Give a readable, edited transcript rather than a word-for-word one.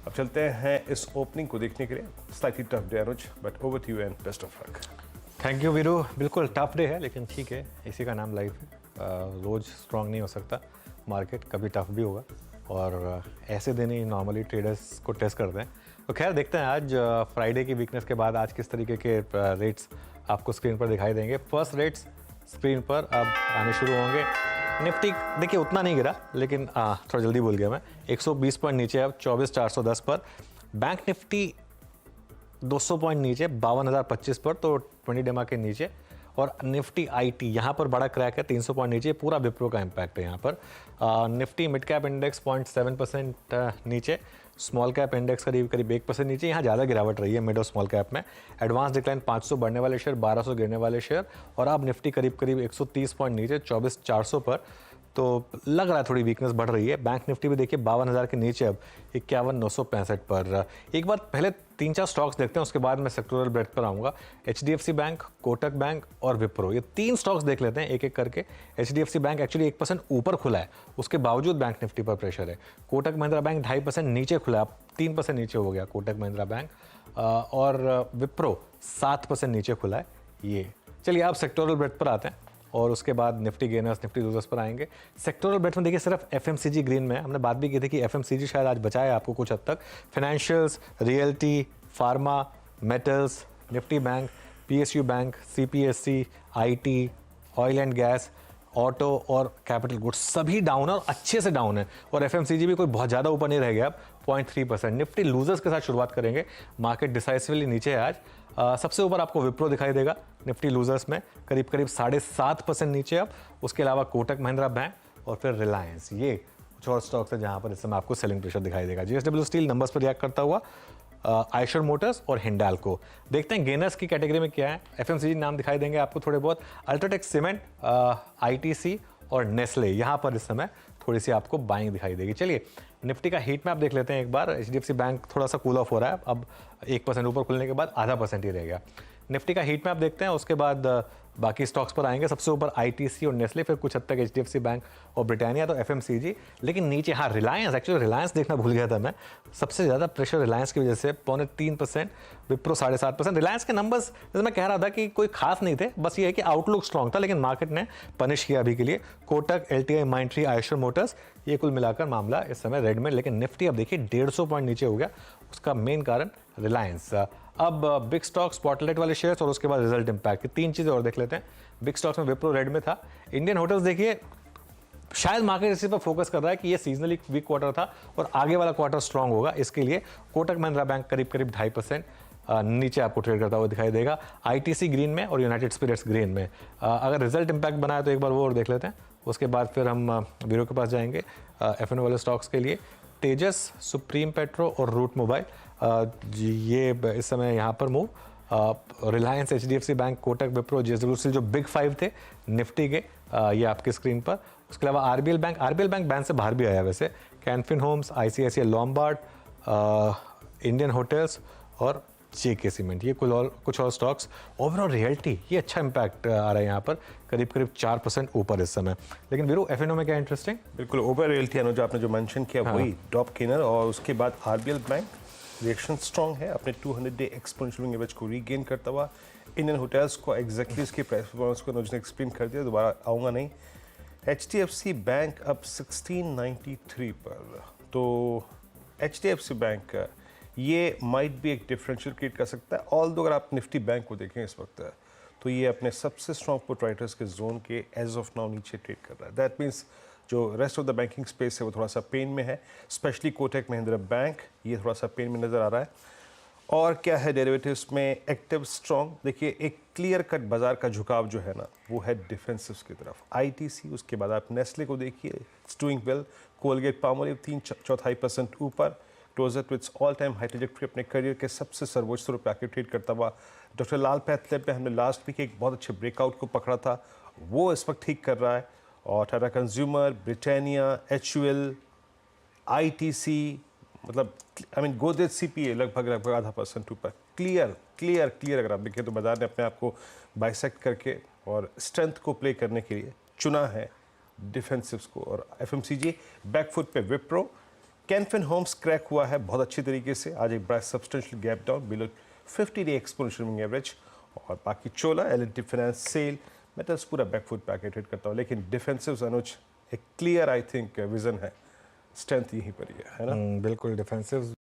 अब चलते हैं इस ओपनिंग को देखने के लिए। Slightly tough day Anuj, but over to you and best of luck. Thank you Veeru. बिल्कुल टफ डे है, लेकिन ठीक है, इसी का नाम लाइफ है। रोज़ स्ट्रांग नहीं हो सकता मार्केट, कभी टफ भी होगा, और ऐसे दिन ही नॉर्मली ट्रेडर्स को टेस्ट करते हैं। तो खैर देखते हैं आज फ्राइडे की वीकनेस के बाद आज किस तरीके के रेट्स आपको स्क्रीन पर दिखाई देंगे। फर्स्ट रेट्स स्क्रीन पर अब आने शुरू होंगे। निफ्टी देखिए उतना नहीं गिरा, लेकिन थोड़ा जल्दी बोल गया मैं, 120 पॉइंट नीचे अब 24,410 पर। बैंक निफ्टी 200 पॉइंट नीचे 52,025 पर, तो 20 डेमा के नीचे। और निफ्टी आईटी यहाँ पर बड़ा क्रैक है, 300 पॉइंट नीचे, पूरा विप्रो का इम्पैक्ट है यहाँ पर। निफ्टी मिड कैप इंडेक्स 0.7% नीचे, स्मॉल कैप इंडेक्स करीब 1% नीचे। यहाँ ज़्यादा गिरावट रही है मिड और स्मॉल कैप में। एडवांस डिक्लाइन 500 बढ़ने वाले शेयर, 1200 गिरने वाले शेयर। और अब निफ्टी करीब 130 पॉइंट नीचे 24,400 पर, तो लग रहा है थोड़ी वीकनेस बढ़ रही है। बैंक निफ्टी भी देखिए 52,000 के नीचे अब 51,965 पर। एक बार पहले 3-4 स्टॉक्स देखते हैं, उसके बाद मैं सेक्टोरल ब्रेथ पर आऊँगा। HDFC बैंक, कोटक बैंक और विप्रो, ये 3 स्टॉक्स देख लेते हैं एक एक करके। HDFC बैंक एक्चुअली 1% ऊपर खुला है, उसके बावजूद बैंक निफ्टी पर प्रेशर है। कोटक महिंद्रा बैंक 2.5% नीचे खुला, अब 3% नीचे हो गया कोटक महिंद्रा बैंक। और विप्रो 7% नीचे खुला है। ये चलिए आप सेक्टोरल ब्रेथ पर आते हैं, और उसके बाद निफ्टी गेनर्स, निफ्टी लूजर्स पर आएंगे। सेक्टोरल बेट में देखिए सिर्फ FMCG ग्रीन में है। हमने बात भी की थी कि FMCG शायद आज बचाए आपको कुछ हद तक। Financials, realty, pharma, metals, Nifty bank, PSU bank, CPSC, IT, oil and gas, auto और कैपिटल गुड्स सभी डाउन है, और अच्छे से डाउन है। और FMCG भी कोई बहुत ज़्यादा ऊपर नहीं रह गया अब, 0.3%। निफ्टी लूजर्स के साथ शुरुआत करेंगे। मार्केट डिसाइसिवली नीचे है आज। सबसे ऊपर आपको विप्रो दिखाई देगा निफ्टी लूजर्स में, करीब 7.5% नीचे अब। उसके अलावा कोटक महिंद्रा बैंक और फिर रिलायंस, ये कुछ और स्टॉक्स है जहां पर इस समय आपको सेलिंग प्रेशर दिखाई देगा। JSW स्टील नंबर्स पर रिएक्ट करता हुआ, आयशर मोटर्स और हिंडाल्को। देखते हैं गेनर्स की कैटेगरी में क्या है। FMCG नाम दिखाई देंगे आपको थोड़े बहुत, अल्ट्राटेक सीमेंट, ITC और नेस्ले, यहाँ पर इस समय थोड़ी सी आपको बाइंग दिखाई देगी। चलिए निफ्टी का हीट मैप देख लेते हैं एक बार। HDFC बैंक थोड़ा सा कूल ऑफ हो रहा है, अब 1% ऊपर खुलने के बाद 0.5% ही रह गया। निफ्टी का हीट मैप देखते हैं, उसके बाद बाकी स्टॉक्स पर आएंगे। सबसे ऊपर ITC और नेस्ले, फिर कुछ हद तक HDFC बैंक और ब्रिटानिया, तो FMCG। लेकिन नीचे हाँ रिलायंस, एक्चुअली रिलायंस देखना भूल गया था मैं। सबसे ज़्यादा प्रेशर रिलायंस की वजह से 0.3%, विप्रो 7.5%। रिलायंस के नंबर्स जैसे मैं कह रहा था कि कोई खास नहीं थे, बस ये है कि आउटलुक स्ट्रॉन्ग था, लेकिन मार्केट ने पनिश किया अभी के लिए। Kotak, LTI, Mindtree, Eicher Motors, ये कुल मिलाकर मामला इस समय रेड में। लेकिन निफ्टी अब देखिए 150 पॉइंट नीचे हो गया, उसका मेन कारण रिलायंस। अब बिग स्टॉक स्पॉटलाइट वाले शेयर्स और उसके बाद रिजल्ट इंपैक्ट की 3 चीज़ें और देख लेते हैं। बिग स्टॉक्स में विप्रो रेड में था। इंडियन होटल्स देखिए शायद मार्केट इसी पर फोकस कर रहा है कि ये सीजनली वीक क्वार्टर था और आगे वाला क्वार्टर स्ट्रांग होगा, इसके लिए कोटक महिंद्रा बैंक करीब 2.5% नीचे आपको ट्रेड करता हुआ दिखाई देगा। ITC ग्रीन में और यूनाइटेड स्पिरिट्स ग्रीन में। अगर रिजल्ट इंपैक्ट बनाया तो एक बार वो और देख लेते हैं, उसके बाद फिर हम वीरो के पास जाएंगे FN वाले स्टॉक्स के लिए। तेजस, सुप्रीम पेट्रो और रूट मोबाइल, ये इस समय यहाँ पर move. Reliance, HDFC bank, Kotak, Wipro, JSW steel जो बिग 5 थे निफ्टी के, ये आपकी स्क्रीन पर। उसके अलावा RBL बैंक बैन से बाहर भी आया वैसे। Canfin Homes, ICICI Lombard, Indian Hotels और JK सीमेंट, ये कुछ और स्टॉक्स। ओवरऑल रियल्टी, ये अच्छा इंपैक्ट आ रहा है यहाँ पर, करीब 4% ऊपर इस समय। लेकिन वीरू FNO में क्या इंटरेस्टिंग? बिल्कुल ओवर रियल्टी अनुज, आपने जो मेंशन किया वही टॉप गेनर। और उसके बाद RBL बैंक रिएक्शन स्ट्रॉन्ग है, अपने 200 डे एक्सपोनेंशियल एवरेज को रीगेन करता हुआ। इंडियन होटल्स को एग्जैक्टली उसकी प्राइस परफॉर्मेंस को अनुज ने एक्सप्लेन कर दिया, दोबारा आऊँगा नहीं। HDFC बैंक अब 1693 पर, तो HDFC बैंक ये माइट भी एक डिफरेंशियल क्रिएट कर सकता है। ऑल्दो अगर आप निफ्टी बैंक को देखें इस वक्त, तो ये अपने सबसे स्ट्रॉन्ग पुटराइटर्स के जोन के एज ऑफ नाउ नीचे ट्रेड कर रहा है। दैट मीन्स जो rest of the banking space है वो थोड़ा सा पेन में है, स्पेशली कोटक महिंद्रा बैंक, ये थोड़ा सा पेन में नज़र आ रहा है। और क्या है डेरिवेटिव्स में एक्टिव स्ट्रॉन्ग। देखिए एक क्लियर कट बाजार का झुकाव जो है ना, वो है डिफेंसिव्स की तरफ। ITC, उसके बाद आप नेस्ले को देखिए, it's doing well. Colgate Palmolive 3.4% ऊपर, closer to its all time high trajectory, अपने करियर के सबसे सर्वोच्च स्तरों पर आके ट्रेड करता हुआ। डॉक्टर लाल पैथलैब पे हमने लास्ट वीक एक बहुत अच्छे ब्रेकआउट को पकड़ा था, वो इस वक्त ठीक कर रहा है। और Tata consumer, Britannia, HUL, ITC, मतलब गोदरेज CPA लगभग 0.5% ऊपर। क्लियर अगर आप देखें तो बाजार ने अपने आप को बाइसेक्ट करके और स्ट्रेंथ को प्ले करने के लिए चुना है डिफेंसिव्स को। और FMCG बैकफुट पे विप्रो, कैनफिन होम्स क्रैक हुआ है बहुत अच्छी तरीके से, आज एक बड़ा substantial gap down below 50-day exponential moving average. और बाकी चोला, L&T फाइनेंस, सेल, मेटल्स पूरा बैकफुट पैकेट हिट करता हूँ, लेकिन डिफेंसिव्स अनुज एक क्लियर आई थिंक विजन है, स्ट्रेंथ यहीं पर ही है ना। बिल्कुल डिफेंसिव